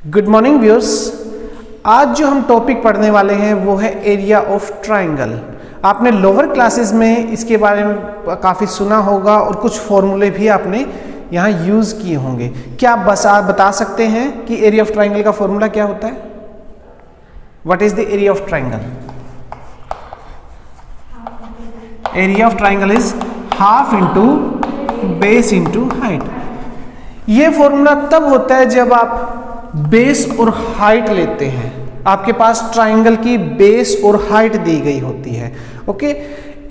Good morning viewers. आज जो हम टॉपिक पढ़ने वाले हैं वो है एरिया ऑफ ट्राइंगल। आपने लोअर क्लासेस में इसके बारे में काफ़ी सुना होगा और कुछ फॉर्मूले भी आपने यहाँ यूज़ किए होंगे। क्या आप बता सकते हैं कि एरिया ऑफ ट्राइंगल का फॉर्मूला क्या होता है? What is the area of triangle? Area of triangle is half into base into height. ये फॉर्मूला तब होता है जब आप बेस और हाइट लेते हैं। आपके पास ट्राइंगल की बेस और हाइट दी गई होती है। ओके,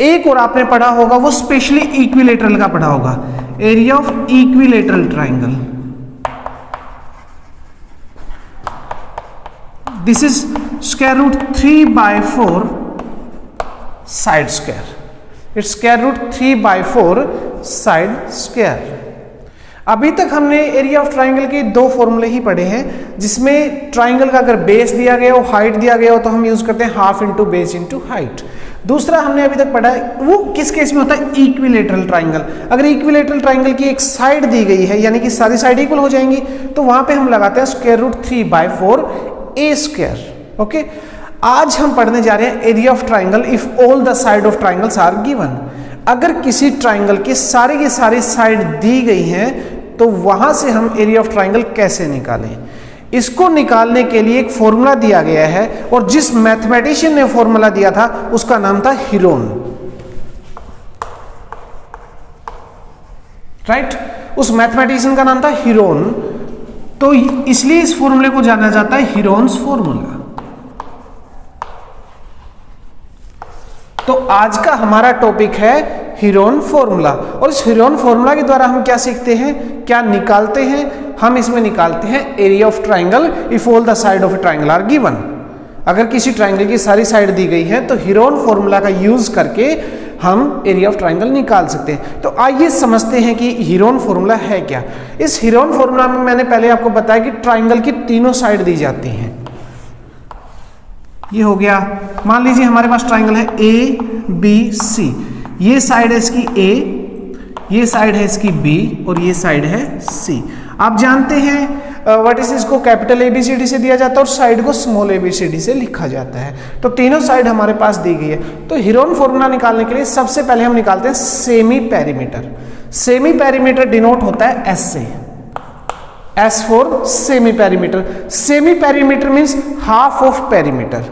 एक और आपने पढ़ा होगा, वो स्पेशली इक्विलेटरल का पढ़ा होगा, area of equilateral triangle. This is square root 3/4 side square. It's square root 3/4 side square. अभी तक हमने एरिया ऑफ ट्राइंगल के दो फॉर्मूले ही पढ़े हैं, जिसमें ट्राइंगल का अगर बेस दिया गया हो, हाइट दिया गया हो, तो हम यूज करते हैं half into base into height. दूसरा हमने अभी तक पढ़ा है, वो किस केस में होता है? Equilateral triangle. अगर इक्विलेटरल ट्राइंगल की एक साइड दी गई है, यानी कि सारी साइड इक्वल हो जाएंगी, तो वहां पे हम लगाते हैं square root 3/4 A square. Okay, आज हम पढ़ने जा रहे हैं area of triangle if all the side of triangles are given. अगर किसी ट्राइंगल की सारी साइड दी गई हैं, तो वहां से हम एरिया ऑफ ट्राइंगल कैसे निकालें? इसको निकालने के लिए एक फॉर्मूला दिया गया है, और जिस मैथमेटिशियन ने फॉर्मूला दिया था उसका नाम था हीरोन। राइट, उस मैथमेटिशियन का नाम था हीरोन। तो इसलिए इस फॉर्मूले को जाना जाता है हीरोन्स फॉर्मूला। तो आज का हमारा टॉपिक है हीरोन फॉर्मूला, और इस हीरोन फॉर्मूला के द्वारा हम क्या सीखते हैं, क्या निकालते हैं? हम इसमें निकालते हैं area of triangle if all the side of a triangle are given. अगर किसी ट्राइंगल की सारी साइड दी गई है, तो हीरोन फॉर्मूला का यूज करके हम एरिया ऑफ ट्राइंगल निकाल सकते हैं। तो आइए समझते हैं कि हीरोन फॉर्मूला है क्या। इस हीरोन फॉर्मूला में मैंने पहले आपको बताया कि ट्राइंगल की तीनों साइड दी जाती हैं। ये हो गया, मान लीजिए हमारे पास ट्राइंगल है ए बी सी। ये साइड है इसकी ए, ये साइड है इसकी बी, और ये साइड है सी। आप जानते हैं व्हाट इज, इसको कैपिटल ABCD से दिया जाता है और साइड को स्मॉल ABCD से लिखा जाता है। तो तीनों साइड हमारे पास दी गई है। तो हीरोन फॉर्मूला निकालने के लिए सबसे पहले हम निकालते हैं semi perimeter. Semi perimeter denote होता है S से, S for semi perimeter. Semi perimeter means half of perimeter.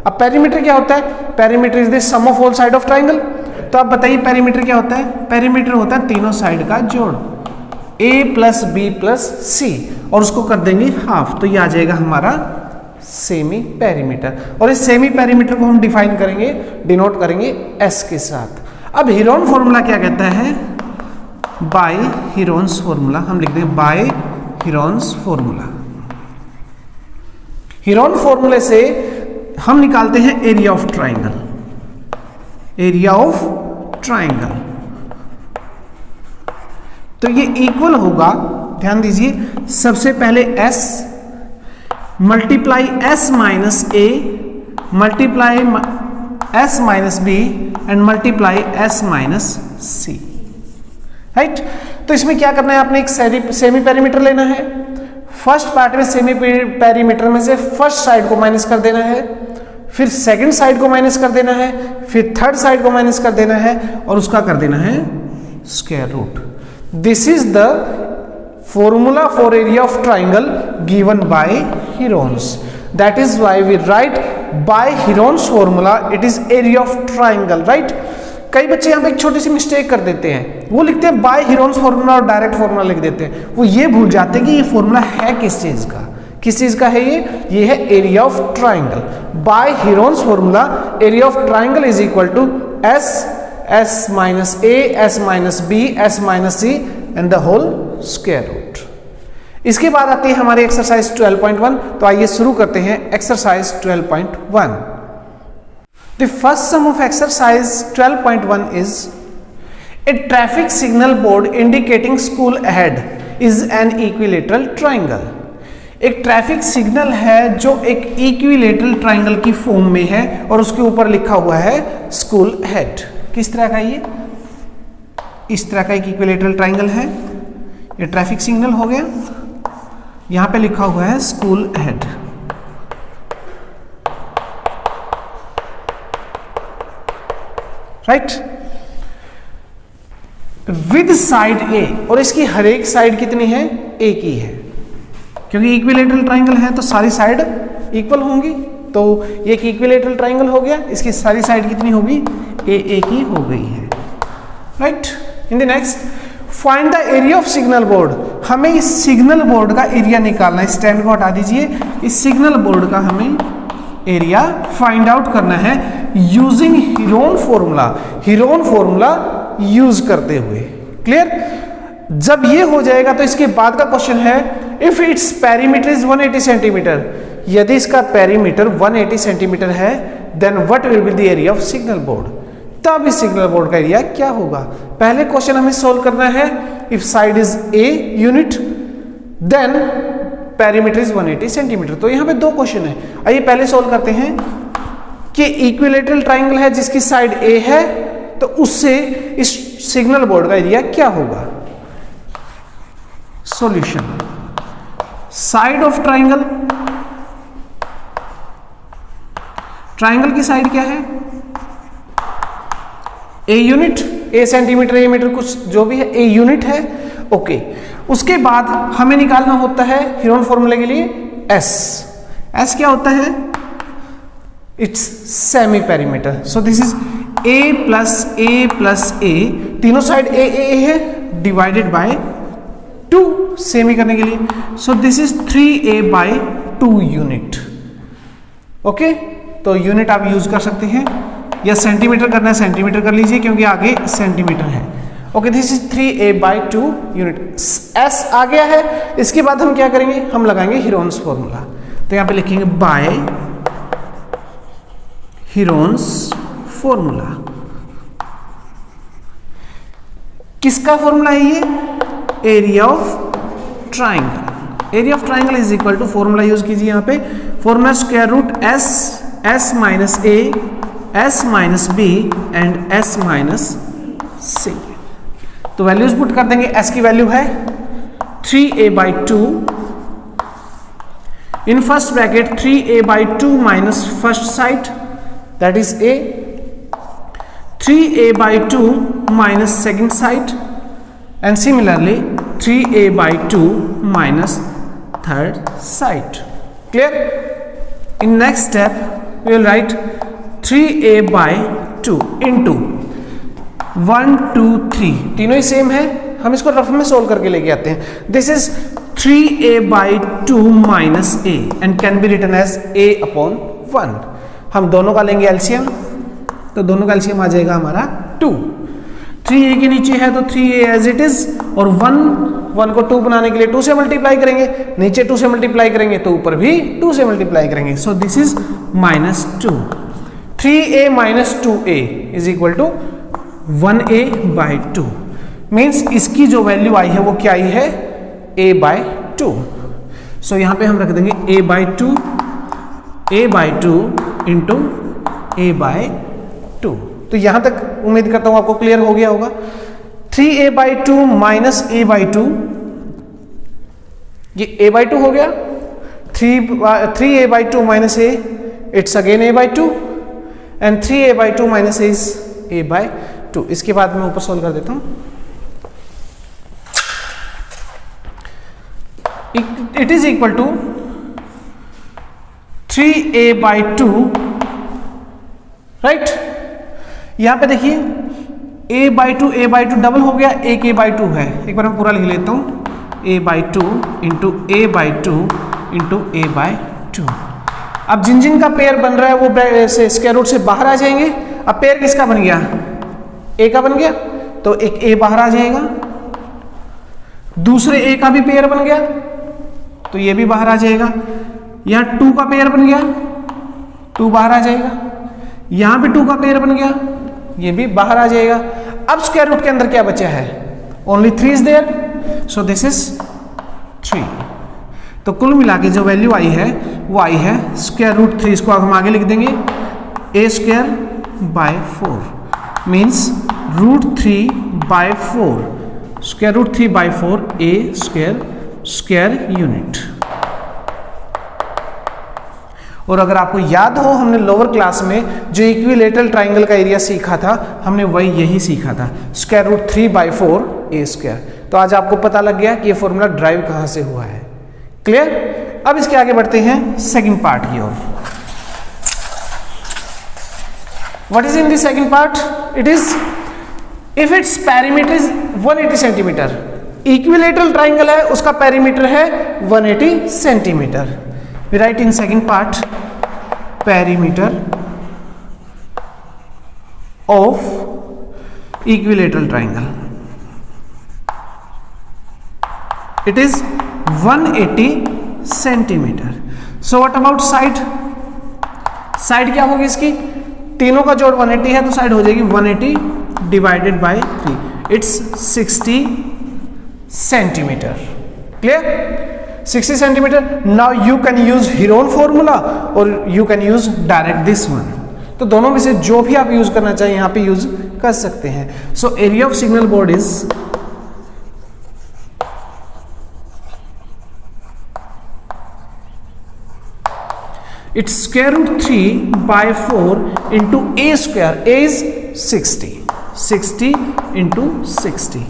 अब पेरीमीटर क्या होता है? Perimeter is the sum of all side of triangle. तो आप बताइए पेरीमीटर क्या होता है? पेरीमीटर होता है तीनों साइड का जोड़, A प्लस बी प्लस सी, और उसको कर देंगे हाफ, तो ये आ जाएगा हमारा सेमी पेरीमीटर। और इस सेमी पेरीमीटर को हम डिफाइन करेंगे, डिनोट करेंगे S के साथ। अब हीरोन फॉर्मूला क्या कहता है? By Heron's formula. हम लिख देंगे बाय हीरोन्स फॉर्मूला। हीरोन फॉर्मूले से हम निकालते हैं area of triangle. Area of triangle, तो ये इक्वल होगा, ध्यान दीजिए, सबसे पहले S multiply S minus A multiply S minus B and multiply S minus C। Right, तो इसमें क्या करना है? आपने एक सेमी पेरीमीटर लेना है। फर्स्ट पार्ट में सेमी पेरीमीटर में से फर्स्ट साइड को माइनस कर देना है, फिर सेकंड साइड को माइनस कर देना है, फिर थर्ड साइड को माइनस कर देना है, और उसका कर देना है square root. This is the formula for area of triangle given by Heron's. That is why we write by Heron's formula, it is area of triangle. Right, कई बच्चे यहाँ पे एक छोटी सी मिस्टेक कर देते हैं, वो लिखते हैं बाय हीरोन्स फॉर्मूला और डायरेक्ट फॉर्मूला लिख देते हैं। वो ये भूल जाते हैं कि ये फॉर्मूला है किस चीज का। किस चीज का है ये है area of triangle. By Heron's formula area of triangle is equal to S minus A, S minus B, S minus C and the whole square root. इसके बाद आती है हमारी एक्सरसाइज 12.1। तो आइए शुरू करते हैं exercise 12.1। The first sum of exercise 12.1 is a traffic signal board indicating school ahead is an equilateral triangle. एक ट्रैफिक सिग्नल है जो एक इक्विलेटरल ट्राइंगल की फॉर्म में है, और उसके ऊपर लिखा हुआ है स्कूल हेड। किस तरह का? ये इस तरह का एक इक्विलेटरल ट्राइंगल है। ये ट्रैफिक सिग्नल हो गया। यहां पे लिखा हुआ है school head. Right, with side A, और इसकी हर एक साइड कितनी है? ए की है, क्योंकि इक्विलेटरल ट्राइंगल है तो सारी साइड इक्वल होंगी। तो ये एक इक्विलेटरल ट्राइंगल हो गया, इसकी सारी साइड कितनी होगी? ए की हो गई है। Right, in the next, find the area of signal board. हमें इस सिग्नल बोर्ड का एरिया निकालना है। स्टैंड को हटा दीजिए, इस सिग्नल बोर्ड का हमें एरिया फाइंड आउट करना है using Heron formula. Heron formula use करते हुए। क्लियर? जब ये हो जाएगा तो इसके बाद का क्वेश्चन है, if it's perimeter is 180 centimetre, यदि इसका पेरीमीटर 180 सेंटीमीटर है, then what will be the area of signal board. तब इस सिग्नल बोर्ड का एरिया क्या होगा? पहले क्वेश्चन हमें सोल्व करना है, if side is A unit then perimeter is 180 centimetre. तो यहां पे दो क्वेश्चन है, आइए पहले सोल्व करते हैं कि इक्विलेटरल ट्राइंगल है जिसकी साइड ए है, तो उससे इस सिग्नल बोर्ड का एरिया क्या होगा। Solution, side of triangle, triangle की साइड क्या है? A unit, A centimetre, A metre, कुछ जो भी है, ए यूनिट है। ओके, उसके बाद हमें निकालना होता है हीरोन फॉर्मूले के लिए एस। एस क्या होता है? It's semi perimeter. So this is A plus A, तीनों साइड ए है, डिवाइडेड बाय 2 सेमी करने के लिए। सो this is 3a/2 unit. Okay, तो यूनिट आप यूज कर सकते हैं, या सेंटीमीटर करना है सेंटीमीटर कर लीजिए क्योंकि आगे सेंटीमीटर है। Okay, this is 3a/2 unit. S आ गया है, इसके बाद हम क्या करेंगे? हम लगाएंगे हीरोन्स फॉर्मूला। तो यहां पे लिखेंगे बाय हीरोन्स फॉर्मूला। किसका फॉर्मूला है ये? Area of triangle. Area of triangle is equal to, formula use कीजिए यहां पे, formula square root S minus A, S minus B and S minus C. तो वैल्यूज पुट कर देंगे। एस की वैल्यू है 3a/2 in first bracket 3a/2 minus first side that is a, 3a/2 minus second side, and similarly 3a/2 minus third side. Clear? In next step we will write 3a/2 into 1 2 3, तीनों ही same है, हम इसको rough में solve करके लेके आते हैं। This is 3a/2 minus a and can be written as a/1। हम दोनों का लेंगे एलसीएम, तो दोनों का एलसीएम आ जाएगा हमारा 2। 3a के नीचे है तो 3a एज इट इज, और 1 को 2 बनाने के लिए 2 से मल्टीप्लाई करेंगे, नीचे 2 से मल्टीप्लाई करेंगे तो ऊपर भी 2 से मल्टीप्लाई करेंगे। So this is -2। 3a minus 2a is equal to 1a/2। Means इसकी जो वैल्यू आई है वो क्या आई है? a/2। सो यहां पे हम रख देंगे a/2 इंटू a/2। तो यहां तक उम्मीद करता हूं आपको क्लियर हो गया होगा। 3a/2 माइनस a/2, ये a/2 हो गया। 3a/2 minus a, it's again a/2, and 3a/2 minus a is a/2। इसके बाद मैं ऊपर सॉल्व कर देता हूं। It is equal to 3a/2, right. यहां पे देखिए a/2 डबल हो गया, एक a/2 है। एक बार मैं पूरा लिख लेता हूं, a/2 into a/2 into a/2। अब जिन का पेयर बन रहा है वो स्क्वायर रूट से बाहर आ जाएंगे। अब पेयर किसका बन गया? a का बन गया, तो एक a बाहर आ जाएगा। दूसरे a का भी पेयर बन गया तो ये भी बाहर आ जाएगा। यहां 2 का पेयर बन गया, 2 बाहर आ जाएगा। यहां भी 2 का पेयर बन गया, ये भी बाहर आ जाएगा। अब स्क्वायर रूट के अंदर क्या बचा है? Only 3 is there, so this is 3। तो कुल मिला के जो वैल्यू आई है वो आई है √3। इसको हम आगे लिख देंगे a²/4 मीन्स √3/4, √3/4 a² यूनिट। और अगर आपको याद हो हमने लोअर क्लास में जो इक्विलेटरल ट्राइंगल का एरिया सीखा था, हमने वही यही सीखा था, स्क्वायर रूट 3/4 तो आज आपको पता लग गया कि ये फॉर्मूला ड्राइव कहां से हुआ है। क्लियर? अब इसके आगे बढ़ते हैं सेकंड पार्ट की ओर। What is in the second part? It is if it's perimeter is 180 centimeter, equilateral triangle है उसका पेरीमीटर है 180 centimeter. We write in second part perimeter of equilateral triangle. It is 180 centimeter. So what about side? Side क्या होगी इसकी? तीनों का जोड़ 180 है तो साइड हो जाएगी 180 divided by 3. It's 60 centimeter. Clear? 60 centimeter. Now you can use Heron formula or you can use direct this one. तो दोनों में से जो भी आप यूज करना चाहिए यहां पे यूज कर सकते हैं। So area of signal board is it's square root 3/4 into a square. A is 60 into 60.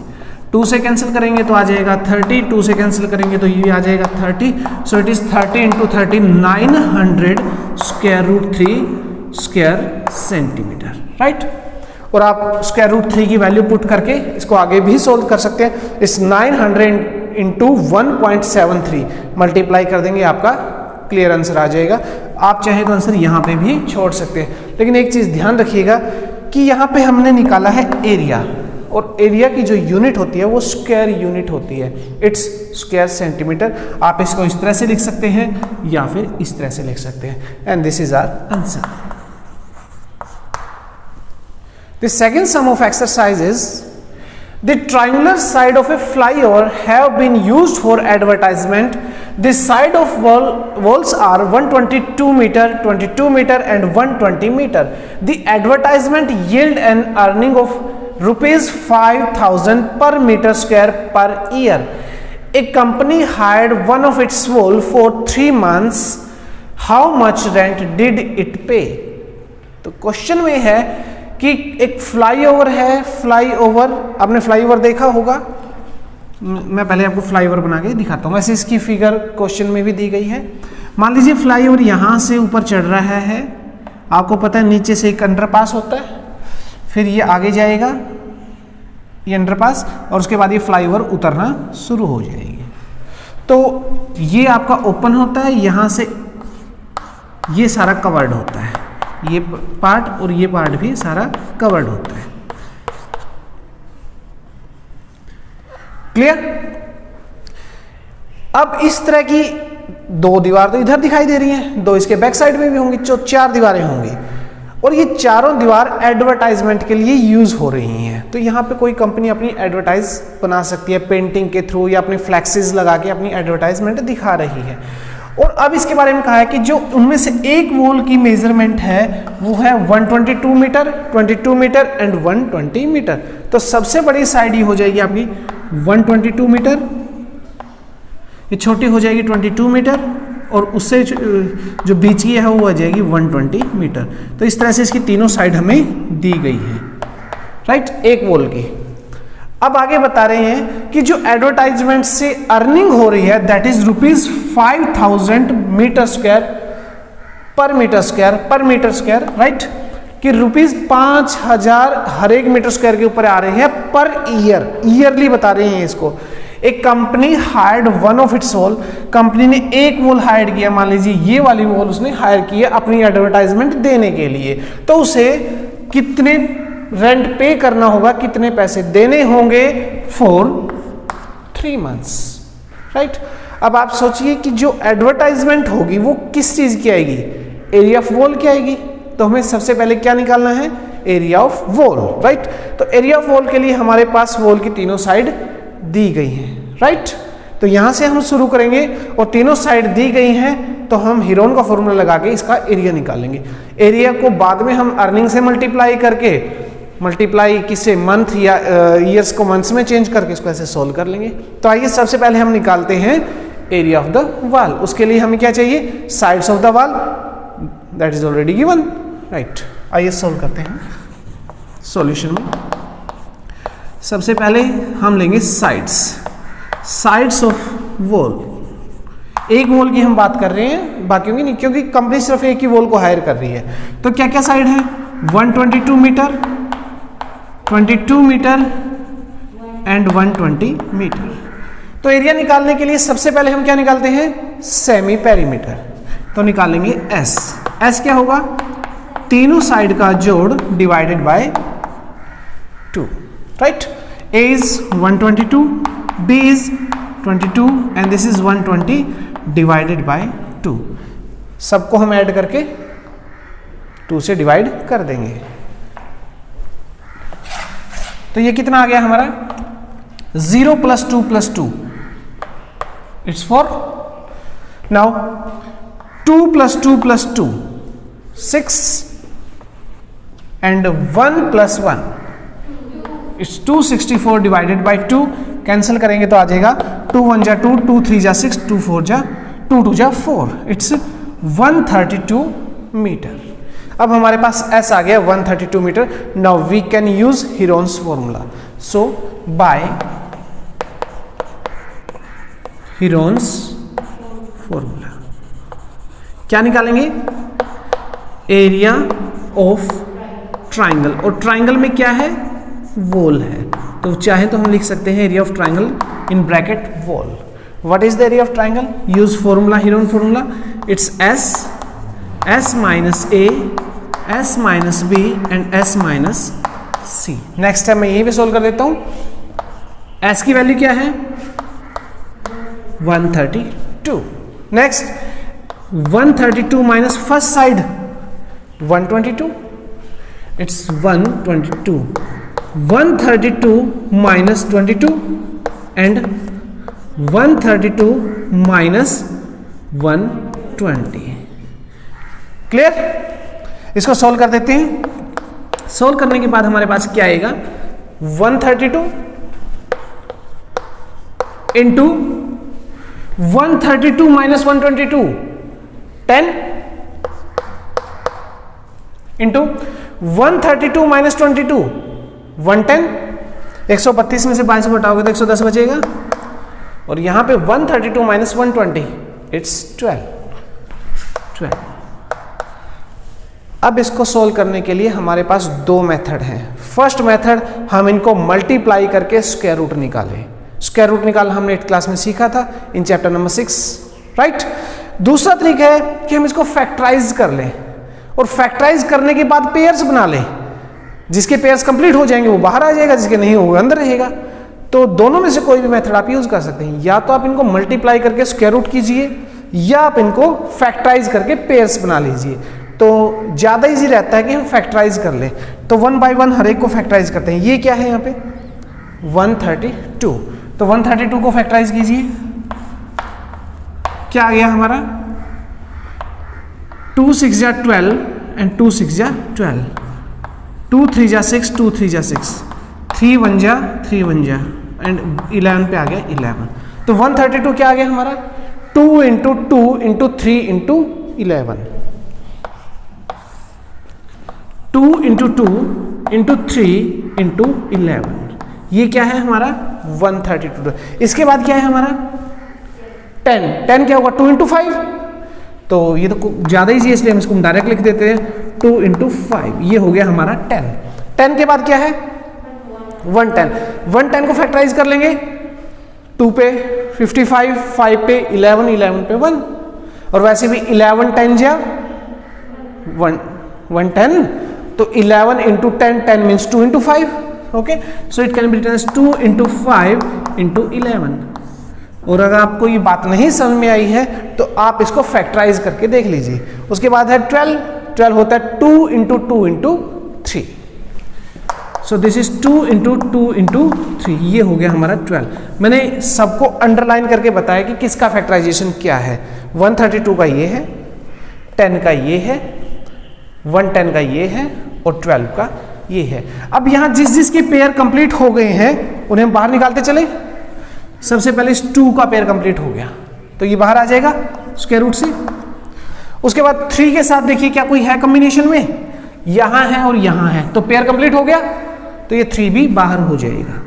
2 से कैंसिल करेंगे तो आ जाएगा 30, 2 से कैंसिल करेंगे तो ये आ जाएगा 30। So it is 30 into 30 900 square root 3 square centimetre, right. और आप स्क्वायर रूट 3 की वैल्यू पुट करके इसको आगे भी सोल्व कर सकते हैं। इस 900 into 1.73 मल्टीप्लाई कर देंगे, आपका क्लियर आंसर आ जाएगा। आप चाहे तो आंसर यहाँ पे भी छोड़ सकते हैं, लेकिन एक चीज ध्यान रखिएगा कि यहाँ पे हमने निकाला है एरिया, और एरिया की जो यूनिट होती है वो स्क्वायर यूनिट होती है, इट्स स्क्वायर सेंटीमीटर। आप इसको इस तरह से लिख सकते हैं या फिर इस तरह से लिख सकते हैं, and this is our answer. The second sum of exercise is the triangular side of a flyover have been used for advertisement. The side of walls are 122 meter, 22 meter and 120 meter. The advertisement yield an earning of rupees 5,000 per meter square per year. A company hired one of its wall for 3 months. How much rent did it pay? तो question में है कि एक flyover है, flyover आपने flyover देखा होगा, मैं पहले आपको फ्लाईओवर बना के दिखाता हूँ। वैसे इसकी फिगर क्वेश्चन में भी दी गई है। मान लीजिए फ्लाईओवर यहाँ से ऊपर चढ़ रहा है, आपको पता है नीचे से एक अंडरपास होता है, फिर ये आगे जाएगा ये अंडरपास, और उसके बाद ये फ्लाईओवर उतरना शुरू हो जाएगी। तो ये आपका ओपन होता है, यहाँ से ये सारा कवर्ड होता है, ये पार्ट और ये पार्ट भी सारा कवर्ड होता है। क्लियर? अब इस तरह की 2 दीवार तो इधर दिखाई दे रही हैं, 2 इसके बैक साइड में भी होंगी, 4 दीवारें होंगी, और ये चारों दीवार एडवर्टाइजमेंट के लिए यूज हो रही हैं। तो यहाँ पे कोई कंपनी अपनी एडवर्टाइज बना सकती है पेंटिंग के थ्रू, या अपने फ्लैक्सेस लगा के अपनी एडवर्टाइजमेंट दिखा रही है। और अब इसके बारे में कहा है कि जो उनमें से एक वॉल की मेजरमेंट है वो है 122 मीटर, 22 मीटर एंड 120 मीटर। तो सबसे बड़ी साइड ये हो जाएगी आपकी 122 मीटर, ये छोटी हो जाएगी 22 मीटर, और उससे जो बीच की है वो आ जाएगी 120 मीटर। तो इस तरह से इसकी तीनों साइड हमें दी गई है, राइट, एक वॉल की। अब आगे बता रहे हैं कि जो एडवर्टाइजमेंट से अर्निंग हो रही है that is rupees 5,000 metre square per metre square, right, कि रुपीज 5,000 हर एक मीटर स्क्वायर के ऊपर आ रहे हैं पर ईयर, ईयरली बता रहे हैं इसको। एक company hired one of its wall, company ने एक वॉल हायर किया, मान लीजिए ये वाली वॉल उसने हायर की है अपनी एडवर्टाइजमेंट देने के लिए, तो उसे कितने रेंट पे करना होगा, कितने पैसे देने होंगे फॉर 3 मंथ्स, राइट। अब आप सोचिए कि जो एडवर्टाइजमेंट होगी वो किस चीज की आएगी, एरिया ऑफ वॉल की आएगी। तो हमें सबसे पहले क्या निकालना है, एरिया ऑफ वॉल, राइट। तो एरिया ऑफ वॉल के लिए हमारे पास वॉल की तीनों साइड दी गई हैं, राइट। तो यहां से हम शुरू करेंगे और तीनों साइड दी गई हैं, तो हम हीरोन का फॉर्मूला लगा के इसका एरिया निकालेंगे। एरिया को बाद में हम अर्निंग से मल्टीप्लाई करके, मल्टीप्लाई किससे, मंथ या ईयर्स को मंथ्स में चेंज करके इसको ऐसे सोल्व कर लेंगे। तो आइए सबसे पहले हम निकालते हैं एरिया ऑफ द वॉल। उसके लिए हमें क्या चाहिए, sides of the wall, that is already given, right. आइए सोल्व करते हैं सॉल्यूशन में। सबसे पहले हम लेंगे साइड्स ऑफ वॉल। एक वॉल की हम बात कर रहे हैं, बाकियों की नहीं, क्योंकि कंपनी सिर्फ एक ही वॉल को हायर कर रही है। तो क्या क्या साइड है? 122 मीटर, 22 मीटर एंड 120 मीटर। तो एरिया निकालने के लिए सबसे पहले हम क्या निकालते हैं? Semi perimeter. तो निकालेंगे एस क्या होगा? तीनों साइड का जोड़ divided by 2, right. A is 122, B is 22 and this is 120 divided by 2। सबको हम ऐड करके 2 से डिवाइड कर देंगे। तो ये कितना आ गया हमारा? 0 + 2 + 2 it's 4। Now 2 + 2 + 2 6 and 1 + 1 it's 264 divided by 2। Cancel करेंगे तो आ जाएगा 2 × 1 = 2, 2 × 3 = 6, 2 × 4 = 2, 2 × 4 इट्स 132 मीटर। अब हमारे पास S आ गया 132 मीटर। Now we can use Heron's formula. So by Heron's formula क्या निकालेंगे? एरिया ऑफ ट्राइंगल, और ट्राइंगल में क्या है? वॉल है। तो चाहे तो हम लिख सकते हैं area of triangle in bracket wall. What is the area of triangle? Use formula, Heron formula. It's S minus A, S minus B and S minus C। Next time मैं यही भी सोल्व कर देता हूं। S की value क्या है? 132। Next 132 minus first side 122, it's 122। 132 minus 22 and 132 minus 120। Clear? इसको सोल्व कर देते हैं। सोल्व करने के बाद हमारे पास क्या आएगा? 132 इंटू 132 माइनस 122 10 इंटू 132 माइनस 22 110। 132 में से 22 को हटाओगे तो 110 बचेगा, और यहां पे 132 माइनस 120 इट्स 12। अब इसको सोल्व करने के लिए हमारे पास दो मेथड हैं। फर्स्ट मेथड, हम इनको मल्टीप्लाई करके स्क्वायर रूट निकालें। स्क्वायर रूट निकालना हमने 8th क्लास में सीखा था इन चैप्टर नंबर 6, राइट। दूसरा तरीका है कि हम इसको फैक्टराइज कर लें, और फैक्टराइज करने के बाद पेयर्स बना लें। जिसके पेयर्स कंप्लीट हो जाएंगे वो बाहर आ जाएगा, जिसके नहीं होगा अंदर रहेगा। तो दोनों में से कोई भी मेथड आप यूज कर सकते हैं। या तो आप इनको मल्टीप्लाई करके स्क्वायर रूट कीजिए, या आप इनको फैक्टराइज करके पेयर्स बना लीजिए। तो ज्यादा इजी रहता है कि हम फैक्टराइज कर लें। तो 1 by 1 हर एक को फैक्टराइज करते हैं। ये क्या है यहाँ पे? 132। तो 132 को फैक्टराइज कीजिए, क्या आ गया हमारा? 2 × 6 = 12 एंड 2 × 6 = 12, 2 × 3 = 6, 2 × 3 = 6, 3 × 1 = 3 × 1 एंड 11 पे आ गया 11। तो 132 क्या आ गया हमारा? 2 × 2 × 3 × 11, 2 × 2 × 3 × 11। ये क्या है हमारा? 132। इसके बाद क्या है हमारा? 10 क्या होगा? 2 × 5। तो ये तो ज्यादा इजी है, इसलिए हम इसको डायरेक्ट लिख देते हैं 2 × 5। ये हो गया हमारा 10। 10 के बाद क्या है? 110। 110 को फैक्टराइज कर लेंगे, 2 पे 55, 5 पे 11, 11 पे 1, और वैसे भी 11 10 जा 110। तो 11 × 10, 10 means 2 × 5। Okay, so it can be written as 2 × 5 × 11। और अगर आपको ये बात नहीं समझ में आई है तो आप इसको फैक्टराइज करके देख लीजिए। उसके बाद है 12। 12 होता है 2 × 2 × 3। सो दिस इज 2 × 2 × 3। ये हो गया हमारा 12। मैंने सबको अंडरलाइन करके बताया कि किसका फैक्टराइजेशन क्या है। 132 का ये है, 10 का ये है, 110 का ये है, और 12 का ये है। अब यहां जिस जिसके पेयर कंप्लीट हो गए हैं उन्हें हम बाहर निकालते चले। सबसे पहले इस 2 का पेयर कंप्लीट हो गया तो ये बाहर आ जाएगा स्क्वायर रूट से। उसके बाद 3 के साथ देखिए क्या कोई है कॉम्बिनेशन में, यहां है और यहां है, तो पेयर कंप्लीट हो गया, तो ये 3 भी बाहर हो जाएगा।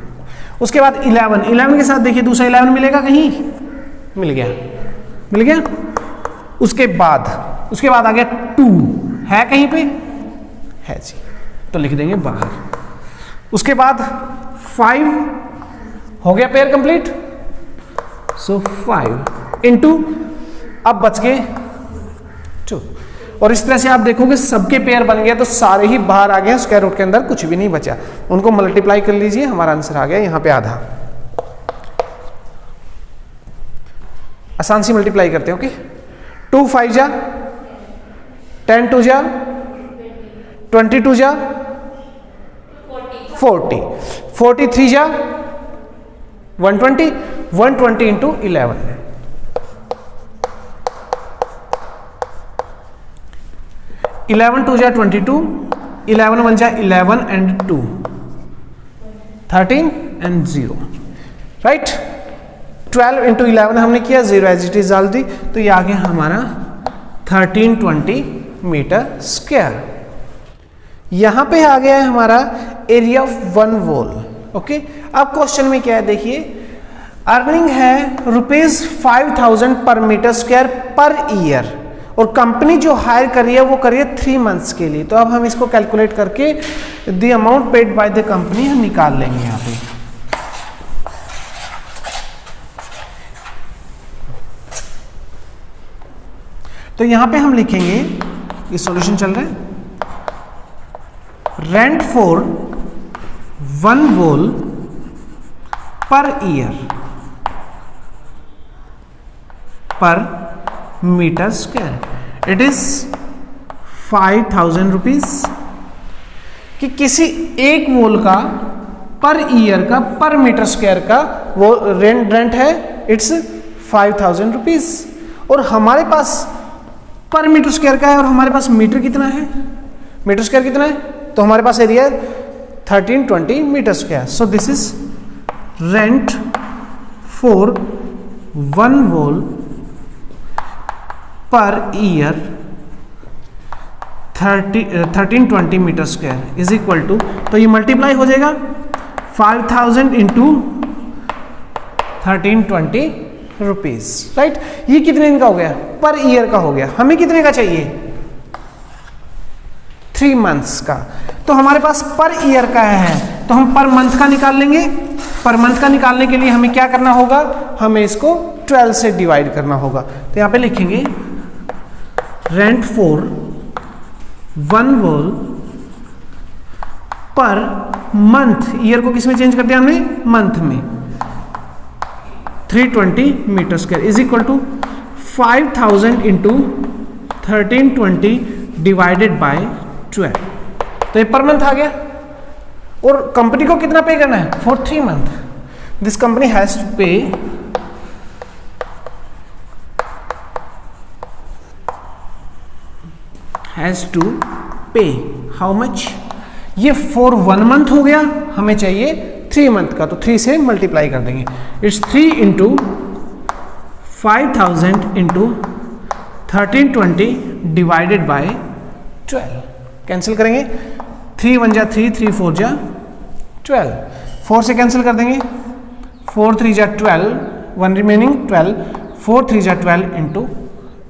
उसके बाद 11 के साथ देखिए दूसरा 11 मिलेगा कहीं, मिल गया। उसके बाद आ गया 2, है कहीं पे, है जी, तो लिख देंगे बाहर। उसके बाद 5 हो गया पेयर कंप्लीट, सो 5 इंटू, अब बच गए 2। और इस तरह से आप देखोगे सबके पेयर बन गए तो सारे ही बाहर आ गए, स्क्वायर रूट के अंदर कुछ भी नहीं बचा, उनको मल्टीप्लाई कर लीजिए, हमारा आंसर आ गया यहां पे आधा। आसान सी मल्टीप्लाई करते हैं, ओके। 2 5 जा 10, 2 जा 22 जा 40, 43 जा 120, 120 इंटू 11, 11 2 जा 22, 11 1 जा 11 एंड 2 13 एंड 0, राइट। 12 इंटू 11 हमने किया, 0 एज इट इज डाल दी, तो ये आ गया हमारा 1320 मीटर स्क्वायर। यहां पे आ गया है हमारा एरिया ऑफ 1 वॉल, ओके। अब क्वेश्चन में क्या है देखिए, अर्निंग है ₹5000 पर मीटर स्क्वायर पर ईयर, और कंपनी जो हायर करी है वो करी है 3 मंथ्स के लिए। तो अब हम इसको कैलकुलेट करके the amount paid by the company हम निकाल लेंगे यहां पे। तो यहां पे हम लिखेंगे, ये सॉल्यूशन चल रहा है, rent for 1 wall per year per metre square, it is 5000 rupees. कि किसी एक वॉल का पर ईयर का पर मीटर स्क्वायर का वो रेंट है, इट्स 5000 रुपीज। और हमारे पास पर मीटर स्क्वायर का है, और हमारे पास मीटर कितना है, मीटर स्क्वायर कितना है, तो हमारे पास area 1320 meter square. So this is rent for 1 wall per year 1320 meter square is equal to, तो ये मल्टीप्लाई हो जाएगा 5000 इंटू 1320 रुपीज, राइट। ये कितने दिन का हो गया, पर ईयर का हो गया। हमें कितने का चाहिए, 3 मंथ्स का। तो हमारे पास पर ईयर का है, तो हम पर मंथ का निकाल लेंगे। पर मंथ का निकालने के लिए हमें क्या करना होगा, हमें इसको 12 से डिवाइड करना होगा। तो यहां पे लिखेंगे rent for 1 wall per month, year को किस में चेंज कर दिया हमने, मंथ में, 320 metre square is equal to 5000 into 1320 divided by 12। तो ये पर मंथ आ गया। और कंपनी को कितना पे करना है, for 3 month this company has to pay how much, ये फॉर 1 मंथ हो गया, हमें चाहिए 3 मंथ का, तो 3 से मल्टीप्लाई कर देंगे। It's 3 into 5000 into 1320 divided by 12। Cancel करेंगे, 3 1 जा 3, 3 4 जा 12, 4 से कैंसिल कर देंगे, 4 3 जा 12, 1 रिमेनिंग 12, 4 3 जा 12 इंटू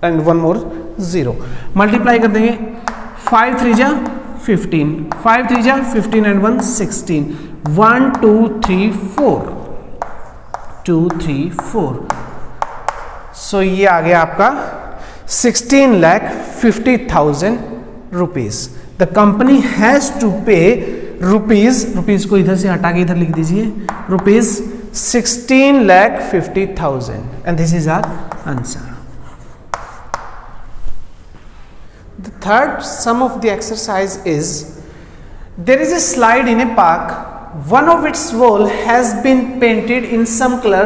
एंड 1 मोर 0, मल्टीप्लाई कर देंगे, 5 3 जा 15, 5 3 जा 15 एंड 1 16, 1 2 3 4, 2 3 4। सो ये आ गया आपका 16,50,000 rupees. The company has to pay rupees को इधर से हटा के इधर लिख दीजिए, rupees 16,50,000 and this is our answer. The third sum of the exercise is, there is a slide in a park. One of its wall has been painted in some color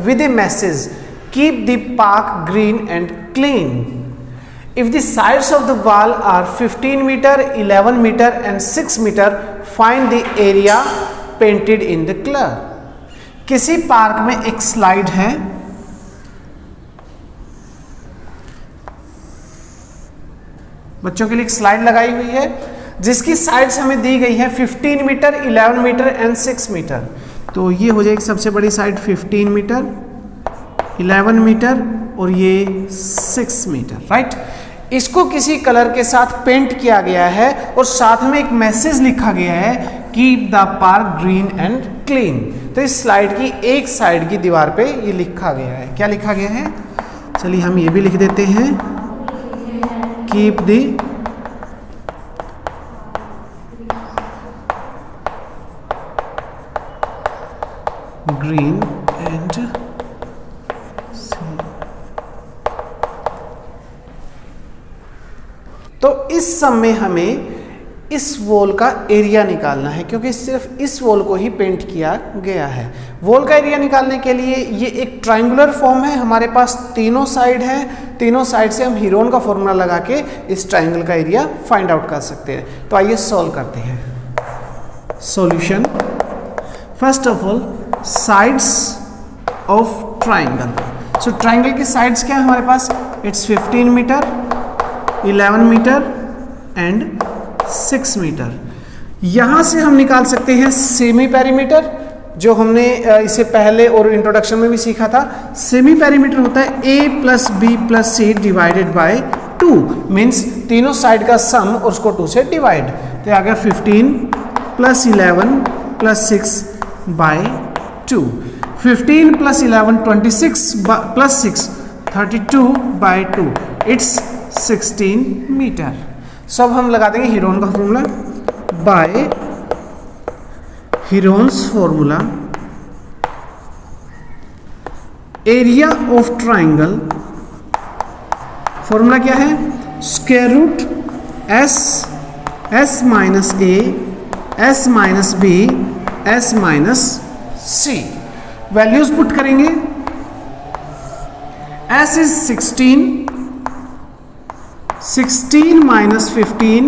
with a message, keep the park green and clean. If the sides of the wall are 15 meter, 11 meter and 6 meter, find the area painted in the color. किसी park में एक slide है बच्चों के लिए एक slide लगाई हुई है जिसकी साइड्स हमें दी गई है 15 मीटर, 11 मीटर एंड 6 मीटर। तो ये हो जाएगी सबसे बड़ी साइड 15 मीटर, 11 मीटर और ये 6 मीटर, राइट। इसको किसी कलर के साथ पेंट किया गया है और साथ में एक मैसेज लिखा गया है, keep the park green and clean. तो इस स्लाइड की एक साइड की दीवार पे ये लिखा गया है। क्या लिखा गया है? चलिए हम ये भी लिख देते हैं, कीप द ग्रीन एंड तो इस समय हमें इस वॉल का एरिया निकालना है क्योंकि सिर्फ इस वॉल को ही पेंट किया गया है। वॉल का एरिया निकालने के लिए ये एक ट्रायंगुलर फॉर्म है, हमारे पास तीनों साइड है, तीनों साइड से हम हीरोन का फॉर्मूला लगा के इस ट्रायंगल का एरिया फाइंड आउट कर सकते हैं। तो आइए सॉल्व करते हैं। Solution, first of all sides of triangle. So triangle की साइड्स क्या है हमारे पास? It's 15 meter, 11 meter and 6 meter. यहां से हम निकाल सकते हैं सेमी पेरीमीटर, जो हमने इसे पहले और इंट्रोडक्शन में भी सीखा था। सेमी पेरीमीटर होता है a plus B plus C divided by 2, means तीनों साइड का सम और उसको 2 से डिवाइड। तो आ गया 15 plus 11 plus 6 by 2। 15 plus 11 26 plus 6 32 by 2, it's 16 meter. सब हम लगा देंगे हीरोन का formula, by Heron's formula area of triangle. Formula क्या है? Square root S minus A, S minus B, S minus C. Values put करेंगे। S is 16 minus 15,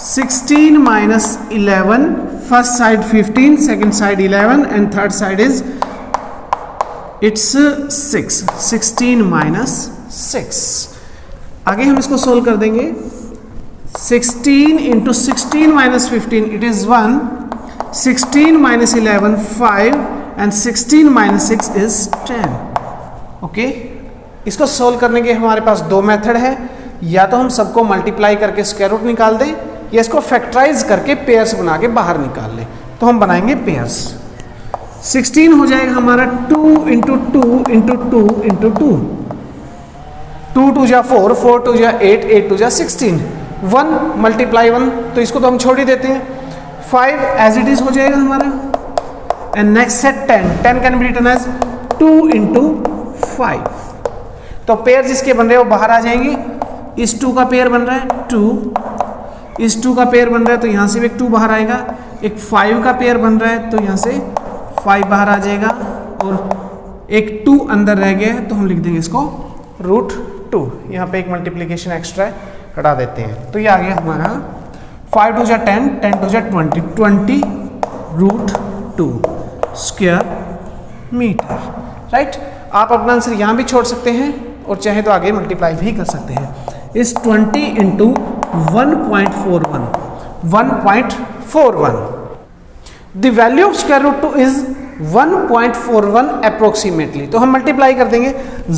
16 minus 11, first side 15, second side 11 and third side is it's 6, 16 minus 6। आगे हम इसको solve कर देंगे। 16 into 16 minus 15 it is 1, 16 minus 11 5 and 16 minus 6 is 10। Okay, इसको solve करने के हमारे पास दो मेथड है, या तो हम सबको मल्टीप्लाई करके स्क्वायर रूट निकाल दें या इसको फैक्टराइज करके पेयर्स बना के बाहर निकाल लें। तो हम बनाएंगे पेयर्स। 16 हो जाएगा हमारा 2 इंटू 2 इंटू 2 इंटू 2, 2 2 जा 4, 4 2 जा 8, 8 2 जा 16, 1 मल्टीप्लाई 1, तो इसको तो हम छोड़ ही देते हैं। 5 एज इट इज हो जाएगा हमारा। एंड नेक्स्ट है 10, 10 can be written as 2 into 5। तो पेयर जिसके बन रहे हैं वो बाहर आ जाएंगे। इस 2 का पेयर बन रहा है 2, इस 2 का पेयर बन रहा है तो यहाँ से भी एक 2 बाहर आएगा। एक 5 का पेयर बन रहा है तो यहाँ से 5 बाहर आ जाएगा और एक 2 अंदर रह गया है तो हम लिख देंगे इसको √2। यहाँ पे एक मल्टीप्लीकेशन एक्स्ट्रा है, हटा देते हैं। तो ये आ गया हमारा 5 2 जा 10, 10 2 जा 20, 20 √2 स्क्वायर मीटर, राइट। आप अपना आंसर यहाँ भी छोड़ सकते हैं और चाहे तो आगे मल्टीप्लाई भी कर सकते हैं। इस 20 into 1.41, 1.41। The value of square root 2 is 1.41 approximately. तो हम मल्टीप्लाई कर देंगे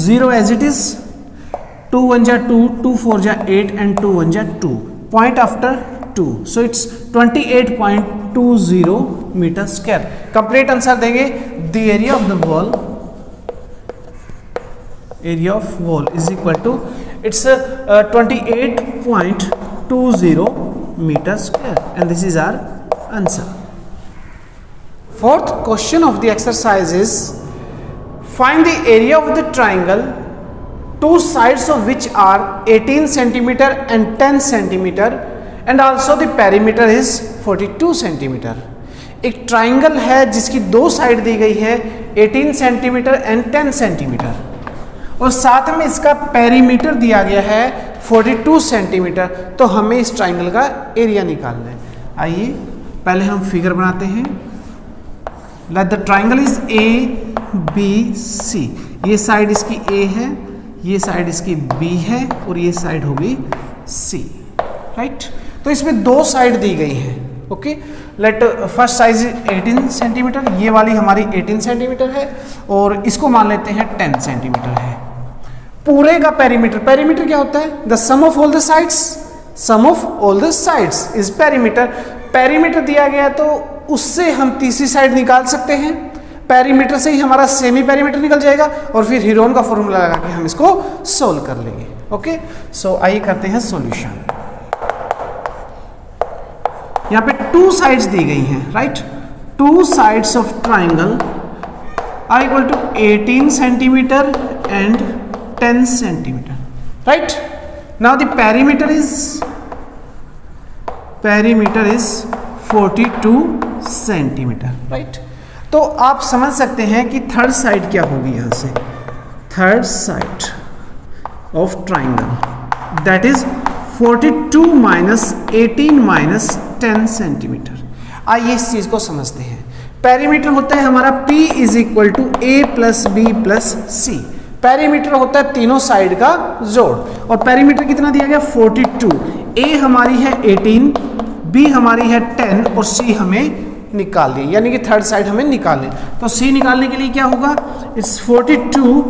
0 एज इट इज, 2 1 जा 2, 2 4 जा 8 एंड 2 1 जा 2, point after 2, so it's 28.20 meter square. Complete answer देंगे। The area of the wall, area of wall is equal to it's 28.20 meter square, and this is our answer. Fourth question of the exercise is find the area of the triangle, two sides of which are 18 centimeter and 10 centimeter, and also the perimeter is 42 centimeter. एक triangle है जिसकी दो side दी गई है 18 centimetre and 10 centimetre, और साथ में इसका पेरीमीटर दिया गया है 42 सेंटीमीटर। तो हमें इस ट्राइंगल का एरिया निकालना है। आइए पहले हम फिगर बनाते हैं। Let the triangle is ABC। ये साइड इसकी A है, ये साइड इसकी B है और ये साइड होगी सी, राइट। तो इसमें दो साइड दी गई हैं, okay. Let first size 18 centimetre, ये वाली हमारी 18 सेंटीमीटर है और इसको मान लेते हैं 10 सेंटीमीटर है। पूरे का पेरीमीटर, पेरीमीटर क्या होता है? The sum of all the sides, sum of all the sides is perimeter. Perimeter दिया गया है तो उससे हम तीसरी साइड निकाल सकते हैं, पेरीमीटर से ही हमारा सेमी पेरीमीटर निकल जाएगा और फिर हीरोन का फॉर्मूला लगा के हम इसको सोल्व कर लेंगे, ओके। सो आइए करते हैं सॉल्यूशन। यहां पे टू साइड्स दी गई हैं, right. Two sides of triangle are equal to 18 centimetre and 10 centimetre, right. Now the perimeter is 42 centimetre, right. तो आप समझ सकते हैं कि थर्ड साइड क्या होगी यहां से, third side of triangle that is 42 minus 18 minus 10 centimetre. आइए इस चीज को समझते हैं। पेरीमीटर होता है हमारा P is equal to A plus B plus C. Perimeter होता है तीनों साइड का जोड़, और पेरीमीटर कितना दिया गया 42। A हमारी है 18, B हमारी है 10 और C हमें निकालनी है, यानी कि थर्ड साइड हमें निकालनी। तो C निकालने के लिए क्या होगा, इट्स 42,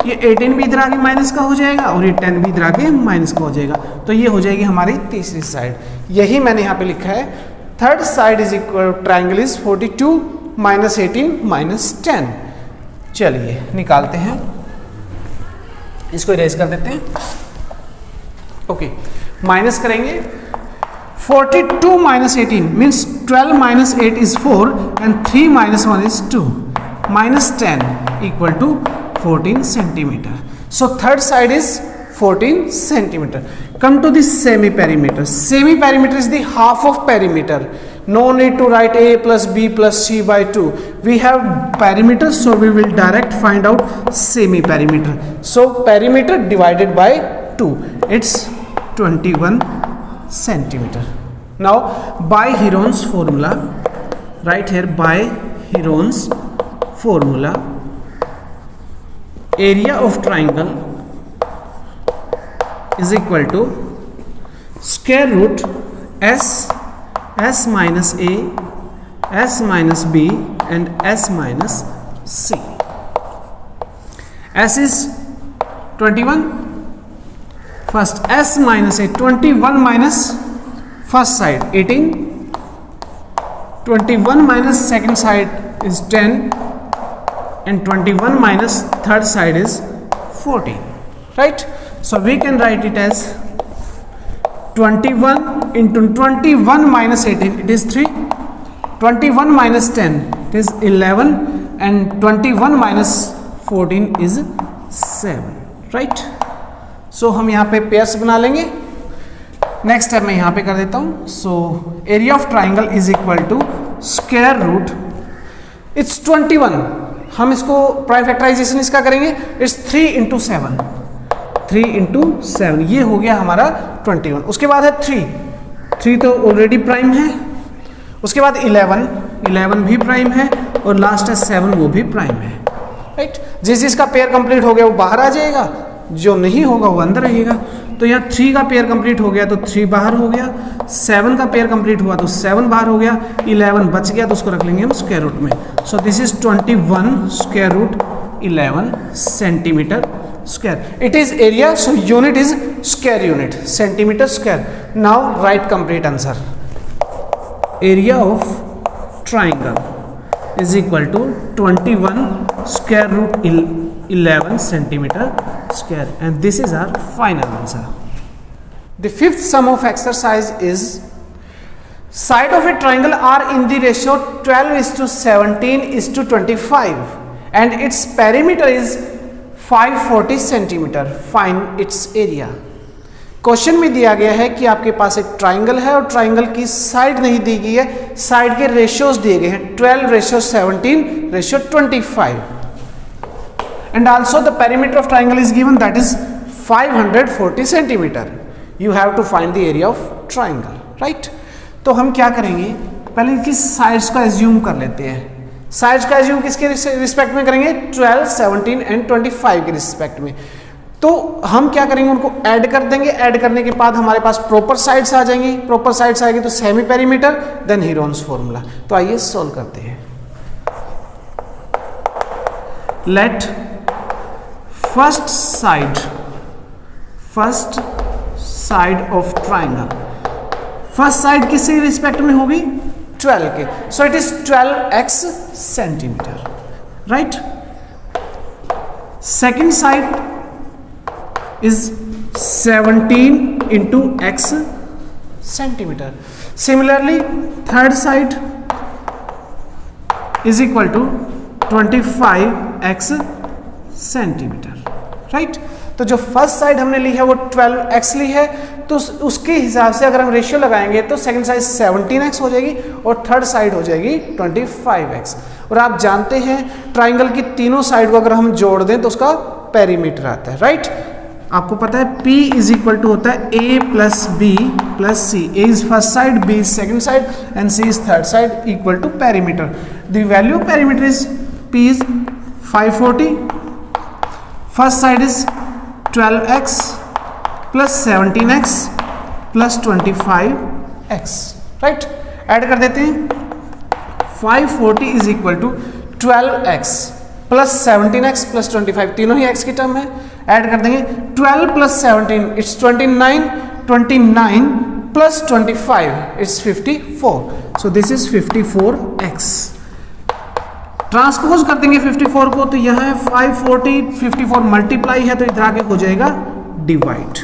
ये 18 भी इधर आके माइनस का हो जाएगा और ये 10 भी इधर आके माइनस का हो जाएगा, तो ये हो जाएगी हमारी तीसरी साइड। यही मैंने यहाँ पे लिखा है, third side is equal triangle is 42 minus 18 minus 10। चलिए निकालते हैं, इसको इरेज कर देते हैं, ओके। माइनस करेंगे 42 minus 18 means 12 minus 8 is 4 and 3 minus 1 is 2 minus 10 equal to 14 centimeter. So third side is 14 centimeter. Come to the semi perimeter. Semi perimeter is the half of perimeter. No need to write A plus B plus C by 2. We have perimeter, so we will direct find out semi perimeter. So perimeter divided by 2, it's 21 centimeter. Now by Heron's formula, right here by Heron's formula, area of triangle is equal to square root s minus a, s minus b and s minus c. S is 21, first s minus a, 21 minus first side 18, 21 minus second side is 10 and 21 minus third side is 14, right. So we can write it as 21 into 21 minus 18, it is 3, 21 minus 10, it is 11 and 21 minus 14 is 7, right. So हम यहाँ पे pairs बना लेंगे। Next step मैं यहाँ पे कर देता हूँ। So area of triangle is equal to square root, it's 21, हम इसको प्राइम फैक्टराइजेशन इसका करेंगे, इट्स 3 इंटू 7, 3 इंटू 7, ये हो गया हमारा 21। उसके बाद है 3 तो ऑलरेडी प्राइम है, उसके बाद 11 भी प्राइम है और लास्ट है 7, वो भी प्राइम है, राइट। जिसका पेयर कंप्लीट हो गया वो बाहर आ जाएगा, जो नहीं होगा वो अंदर रहेगा। तो यहाँ 3 का पेयर कंप्लीट हो गया तो 3 बाहर हो गया, 7 का पेयर कंप्लीट हुआ तो 7 बाहर हो गया, 11 बच गया तो उसको रख लेंगे हम स्क्वायर रूट में। So this is 21 square root 11 centimetre square. It is area, so unit is square unit, centimetre square. Now write complete answer. Area of triangle is equal to 21 square root 11 centimeter square, and this is our final answer. The fifth sum of exercise is side of a triangle are in the ratio 12:17:25 and its perimeter is 540 centimeter. Find its area. Question में दिया गया है कि आपके पास एक triangle है और triangle की साइड नहीं दी गई है, साइड के रेशियोज दिए गए हैं 12:17:25 and also the perimeter of triangle is given, that is 540 centimeter. You have to find the area of triangle, right? तो हम क्या करेंगे, पहले इसकी साइड्स का एज्यूम कर लेते हैं। साइड्स का एज्यूम किसके रिस्पेक्ट में करेंगे, 12, 17 एंड 25 के रिस्पेक्ट में। तो हम क्या करेंगे, उनको ऐड कर देंगे। ऐड करने के बाद हमारे पास प्रॉपर साइड्स आ जाएंगी। प्रॉपर साइड्स आएगी तो semi perimeter, then Heron's formula. तो आइए सॉल्व करते हैं। Let first side of triangle, first side किसके रिस्पेक्ट में होगी, 12 के, so it is 12x centimetre, right. Second side is 17 into x centimeter. Similarly, third side is equal to 25x centimeter, right? तो जो फर्स्ट साइड हमने ली है वो 12x ली है, तो उसके हिसाब से अगर हम रेशियो लगाएंगे तो सेकंड साइड 17x हो जाएगी और थर्ड साइड हो जाएगी 25x। और आप जानते हैं ट्राइंगल की तीनों साइड को अगर हम जोड़ दें तो उसका पेरीमीटर आता है, राइट। आपको पता है P इज इक्वल टू होता है A plus B plus C. A is first side, B is second side and C is third side equal to perimeter. The value of perimeter is P is 540, first side is 12x plus 17x plus 25x, right. Add कर देते हैं, 540 is equal to 12x plus 17x plus 25, तीनों ही x की term है। Add कर देंगे 12 plus 17 it's 29, 29 plus 25 it's 54, so this is 54x। Transpose कर देंगे 54 को, तो यह है 540, 54 मल्टीप्लाई है तो इधर आके हो जाएगा डिवाइड,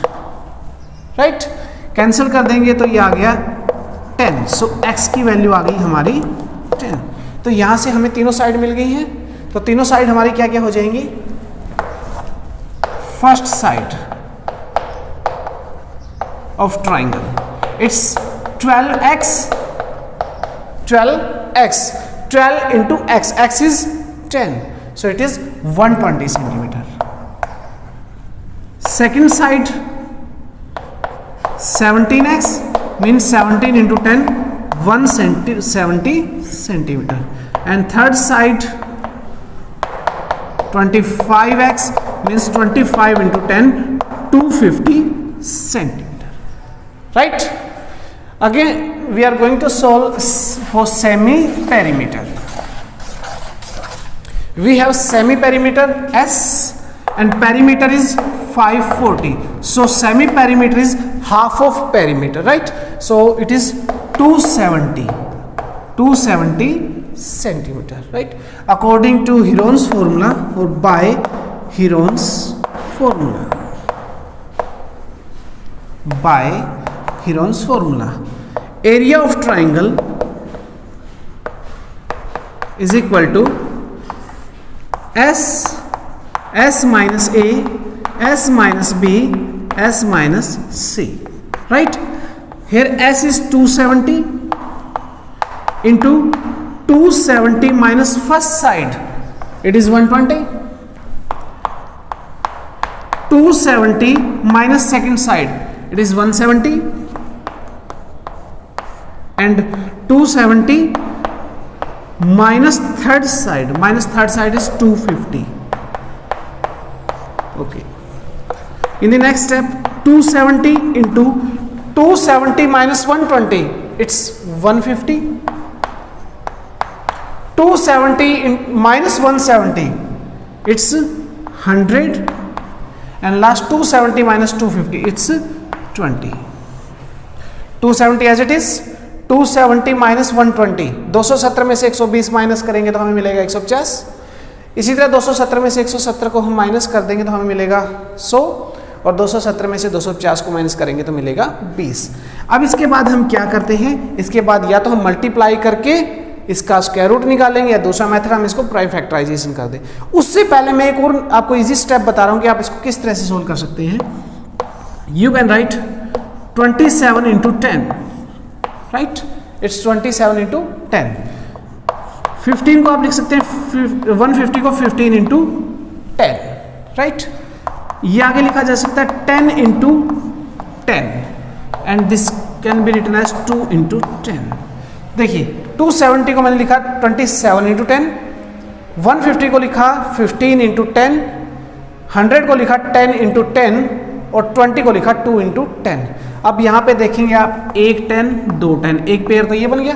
राइट। कैंसिल कर देंगे तो ये आ गया 10, सो x की वैल्यू आ गई हमारी 10। तो यहां से हमें तीनों साइड मिल गई हैं, तो तीनों साइड हमारी क्या क्या हो जाएंगी, first side of triangle it's 12x 12 into x, x is 10, so it is 120 centimeter. Second side 17x means 17 into 10 170 centimeter, and third side 25x means 25 into 10 250 centimeter, right. Again we are going to solve for semi perimeter. We have semi perimeter S and perimeter is 540, so semi perimeter is half of perimeter, right. So it is 270 centimeter, right, according to Heron's formula or by Heron's formula. By Heron's formula, area of triangle is equal to S minus A, S minus B, S minus C, right. Here S is 270 into 270 minus first side, it is 120. 270 minus second side, it is 170, and 270 minus third side is 250. Okay, in the next step 270 into 270 minus 120, it's 150. 270 minus 170, it's 100, and last 270 minus 250, it's 20. 270 as it is, 270 minus 120, 270 में से 120 minus करेंगे तो हमें मिलेगा 150। इसी तरह 270 में से 170 को हम माइनस कर देंगे तो हमें मिलेगा 100, और 270 में से 250 को माइनस करेंगे तो मिलेगा 20। अब इसके बाद हम क्या करते हैं, इसके बाद या तो हम मल्टीप्लाई करके इसका स्क्वायर रूट निकालेंगे, या दूसरा मेथड हम इसको प्राइम फैक्टराइजेशन कर दें। उससे पहले मैं एक और आपको इजी स्टेप बता रहा हूं कि आप इसको किस तरह से सोल्व कर सकते हैं। You can write 27 into 10, right, it's 27 into 10। 15 को आप लिख सकते हैं 150 को 15 into 10, राइट। ये आगे लिखा जा सकता है 10 into 10, and this can be written as 2 into 10। देखिए 270 को मैंने लिखा 27 into 10, 150 को लिखा 15 into 10, 100 को लिखा 10 इंटू 10 और 20 को लिखा 2 इंटू 10। अब यहाँ पे देखेंगे आप, एक 10 दो 10, एक पेयर तो ये बन गया,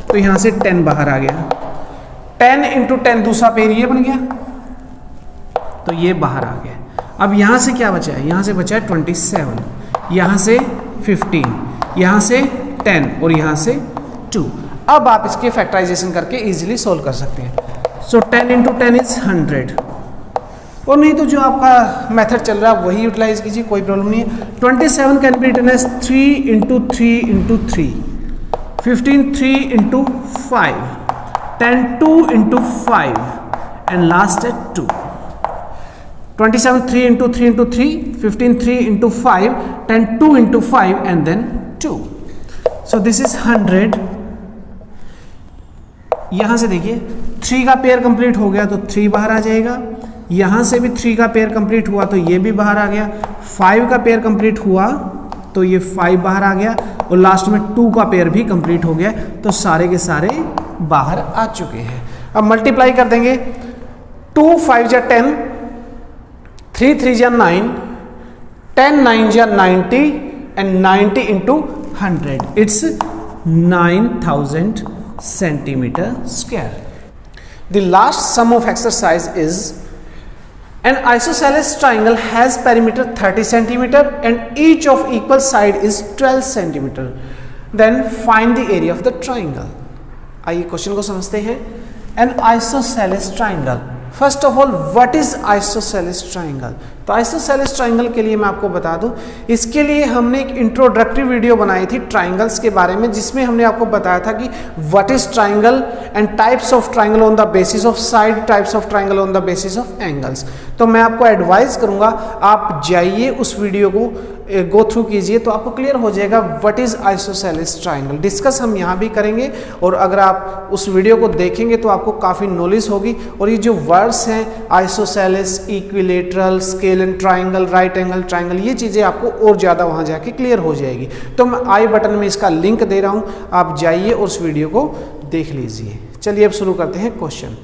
तो यहाँ से 10 बाहर आ गया। 10 इंटू 10 दूसरा पेयर ये बन गया, तो ये बाहर आ गया। अब यहाँ से क्या बचा है, यहाँ से बचा है 27, यहाँ से 15, यहाँ से 10 और यहाँ से 2। अब आप इसके फैक्टराइजेशन करके इजीली सोल्व कर सकते हैं। सो 10 इंटू 10 इज 100, और नहीं तो जो आपका मेथड चल रहा है वही यूटिलाइज कीजिए, कोई प्रॉब्लम नहीं है। 27 can be written as 3 into 3 into 3, 15 3 into 5, 10 2 into 5 and last है 2। 27 3 into 3 into 3, 15 3 into 5, 10 2 into 5 and then 2। So this is 100। यहां से देखिए 3 का पेयर कंप्लीट हो गया तो 3 बाहर आ जाएगा, यहां से भी 3 का पेयर कंप्लीट हुआ तो ये भी बाहर आ गया, 5 का पेयर कंप्लीट हुआ तो ये 5 बाहर आ गया, और लास्ट में 2 का पेयर भी कंप्लीट हो गया, तो सारे के सारे बाहर आ चुके हैं। अब मल्टीप्लाई कर देंगे, 2 5 जा 10, 3 3 जा 9, 10 9 जा 90 and 90 into 100, it's 9000 centimeter square. The last sum of exercise is an isosceles triangle has perimeter 30 centimeter and each of equal side is 12 centimeter. Then find the area of the triangle. आइए question को समझते हैं। An isosceles triangle. First of all what is isosceles triangle? तो isosceles triangle के लिए मैं आपको बता दूं, इसके लिए हमने एक इंट्रोडक्टरी वीडियो बनाई थी ट्राइंगल्स के बारे में, जिसमें हमने आपको बताया था कि what is triangle and types of triangle on the basis of side, types of triangle on the basis of angles. तो मैं आपको एडवाइस करूंगा आप जाइए उस वीडियो को गो थ्रू कीजिए, तो आपको क्लियर हो जाएगा what is isosceles triangle. Discuss हम यहाँ भी करेंगे, और अगर आप उस वीडियो को देखेंगे तो आपको काफ़ी नॉलेज होगी। और ये जो वर्ड्स हैं isosceles, equilateral, scale and triangle, right angle triangle, ये चीज़ें आपको और ज़्यादा वहाँ जाके क्लियर हो जाएगी। तो मैं आई बटन में इसका लिंक दे रहा हूँ, आप जाइए और उस वीडियो को देख लीजिए। चलिए अब शुरू करते हैं question.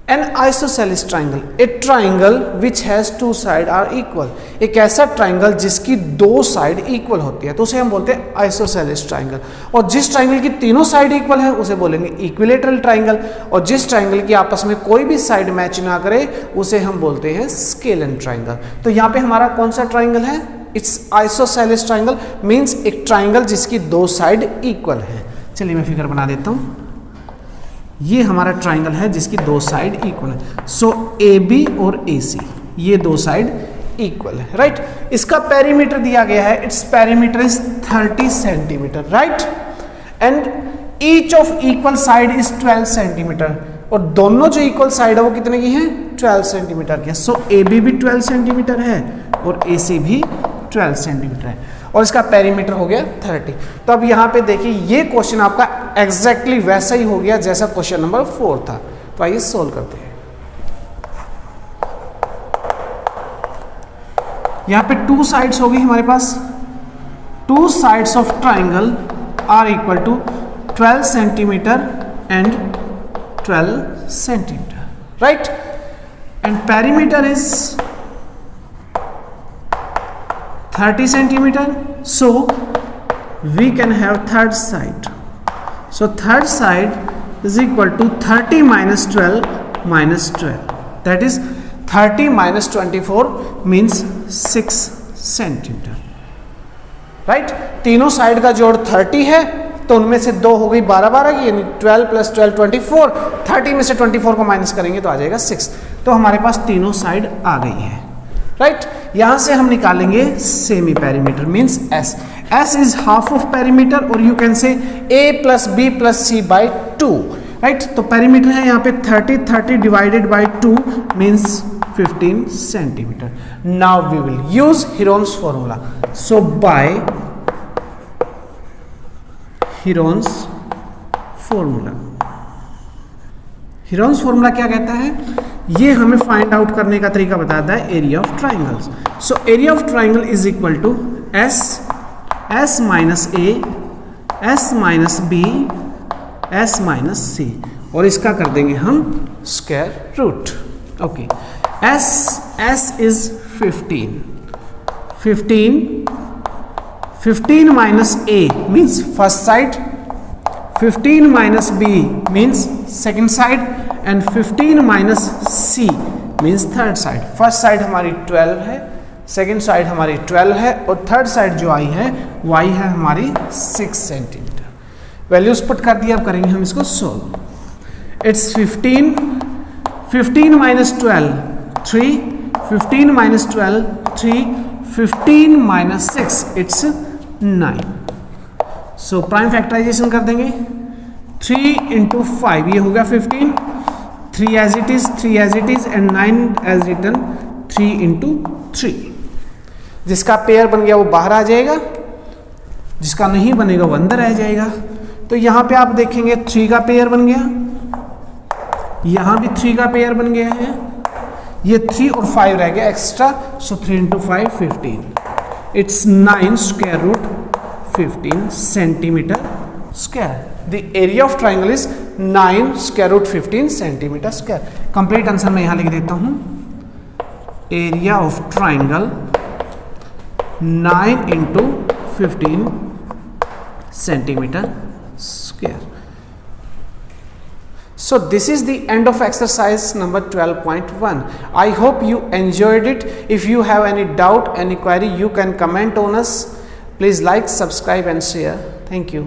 An isosceles triangle, a triangle which has two sides are equal. एक ऐसा ट्राइंगल जिसकी दो साइड इक्वल होती है तो उसे हम बोलते हैं आइसोसेलेस ट्राइंगल। और जिस ट्राइंगल की तीनों साइड इक्वल है उसे बोलेंगे इक्विलेटरल ट्राइंगल। और जिस ट्राइंगल की आपस में कोई भी साइड मैच ना करे उसे हम बोलते हैं स्केलन ट्राइंगल। तो यहाँ पे हमारा कौन सा ट्राइंगल है? इट्स आइसोसेलेस ट्राइंगल, मीन्स एक ट्राइंगल जिसकी दो साइड इक्वल है। चलिए मैं फिगर बना देता हूँ। ये हमारा ट्राइंगल है जिसकी दो साइड इक्वल है। सो ए बी और ए सी ये दो साइड इक्वल है, राइट। इसका पेरीमीटर दिया गया है, it's perimeter is 30 centimetre, right. And each of equal side is 12 centimetre. और दोनों जो इक्वल साइड है वो कितने की है? 12 सेंटीमीटर की है। सो ए बी भी 12 सेंटीमीटर है और ए सी भी 12 सेंटीमीटर है, और इसका पेरीमीटर हो गया 30। तो अब यहाँ पे देखिए ये क्वेश्चन आपका एग्जैक्टली वैसा ही हो गया जैसा क्वेश्चन नंबर 4 था। तो आइए सोल्व करते हैं। यहाँ पे टू साइड्स होगी हमारे पास। Two sides of triangle are equal to 12 centimeter and 12 centimeter, right. And perimeter is 30 centimeter, so we can have third side. So third side is equal to 30 minus 12 minus 12. That is 30 minus 24 means 6 centimeter. Right? तीनों side का जोड़ 30 है, तो उनमें से दो हो गई 12 की, यानी 12 प्लस 12 24। 30 में से 24 को माइनस करेंगे तो आ जाएगा 6। तो हमारे पास तीनों साइड आ गई है, राइट। यहां से हम निकालेंगे semi perimeter, means S. S is half of perimeter, और you can say A plus B plus C by 2, right. तो पेरीमीटर है यहाँ पे 30 divided by 2 means 15 centimeter. Now we will use Heron's formula. So by Heron's formula, Heron's formula क्या कहता है? ये हमें फाइंड आउट करने का तरीका बताता है area of triangles. So area of triangle is equal to S minus A, S minus B, S minus C, और इसका कर देंगे हम square root. Okay, S S is 15. 15 minus A means first side, 15 minus B means second side, and 15 minus C means third side. First side हमारी 12 है, second side हमारी 12 है, और थर्ड साइड जो आई है वो आई है हमारी 6 सेंटीमीटर. वैल्यूज पुट कर दिया, अब करेंगे हम इसको solve. It's 15 minus 12 3, 15 minus 12 3, 15 minus 6 it's 9. So prime factorisation कर देंगे. 3 इंटू 5 ये होगा 15, 3 as it is, 3 as it is, and 9 as written, 3 into 3. जिसका पेयर बन गया वो बाहर आ जाएगा, जिसका नहीं बनेगा वो अंदर आ जाएगा. तो यहां पे आप देखेंगे 3 का पेयर बन गया, यहां भी 3 का पेयर बन गया है, ये 3 और 5 रह गया extra. So 3 into 5 15. It's 9 square root 15 centimetre square. The area of triangle is 9 square root 15 centimetre square. Complete answer मैं यहां लिख देता हूं. Area of triangle 9 into 15 centimetre square. So this is the end of exercise number 12.1. I hope you enjoyed it. If you have any doubt, any query, you can comment on us. Please like, subscribe and share. Thank you.